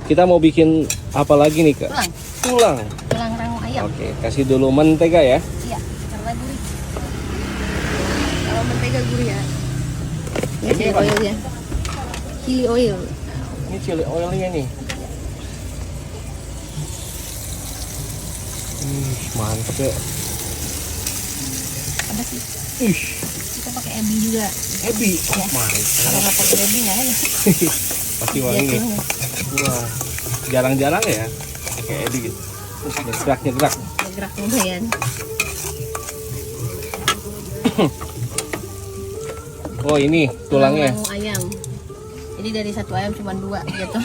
Kita mau bikin apa lagi nih, Kak? Tulang. Tulang. Tulang rangu ayam. Oke, kasih dulu mentega ya. Iya, karena gurih. Kalau mentega gurih ya. Ini chili oil ya. Chili oil. Ini chili oilnya nih. Mantep ya. Ada sih. Ih, Kita pakai ebi juga. ebi. Ya. Mantap. Kalau nggak pakai ebi nggak enak. Pasti wangi nih. Wah, jarang-jarang ya pakai ebi gitu. Gerak. Gerak lumayan. Oh ini tulangnya. Tulang ayam. Jadi dari satu ayam cuma 2 gitu.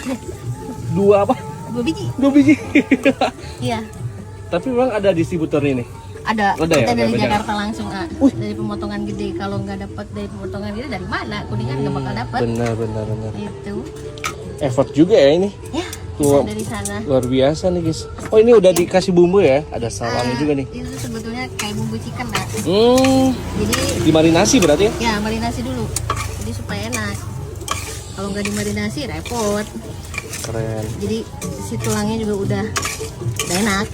2 apa? 2 biji. 2 biji. Iya. Tapi memang ada distributor ini. Ada. Ada ya? Kita dari Ada Jakarta langsung, dari pemotongan gede. Kalau nggak dapat dari pemotongan gede dari mana? Kuningan nggak bakal dapat. Benar. Itu. Effort juga ya ini. Ya. Tuh, Bisa dari sana. luar biasa nih guys. Oh ini udah dikasih bumbu ya? Ada salamnya juga nih. Itu sebetulnya kayak bumbu chicken lah. Jadi Dimarinasi berarti ya? ya marinasi dulu. Jadi supaya enak. Kalau nggak dimarinasi repot. Keren. Jadi si tulangnya juga udah enak.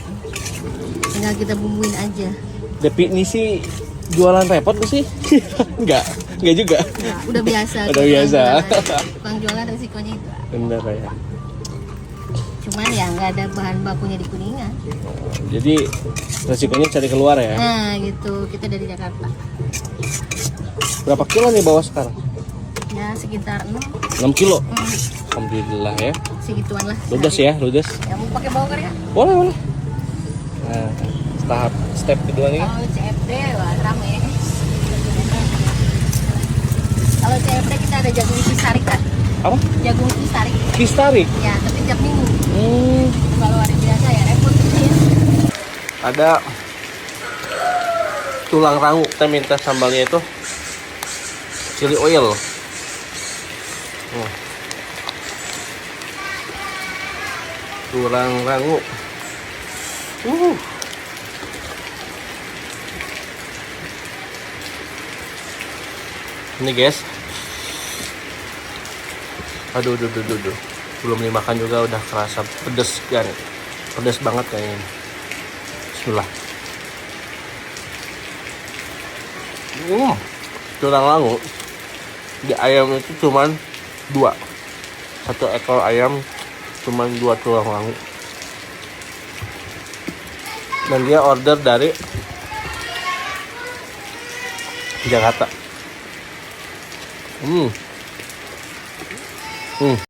Tinggal kita bumbuin aja. Depi ini sih jualan repot gak sih? Enggak juga. Nah, udah biasa. Udah biasa. Tukang jualan resikonya itu. Bener ya. Cuman ya nggak ada bahan bakunya di Kuningan. Jadi resikonya cari keluar ya. Nah gitu, kita dari Jakarta. Berapa kilo nih bawa sekarang? Ya sekitar 6 kilo. Alhamdulillah ya. Segituan lah. Ludes ya, ludes. Ya mau pakai bawang ya? Boleh. Nah, step kedua nih. Kalau CFD wah rame. Kalau CFD kita ada jagung cistarik kan? Apa? Jagung cistarik. Kistarik. Ya, tapi tiap minggu. Hmm. Kalau hari biasa ya repot sih. Ada tulang rangu. Kita minta sambalnya itu chili oil. Tulang rangu. Ini guys. Aduh. Belum dimakan juga udah kerasa pedes kan. Pedes banget kayaknya. Bismillah. Tulang rangu. Di ayam itu cuman 2. 1 ekor ayam cuman 2 tulang rangu. Dan dia order dari Jakarta.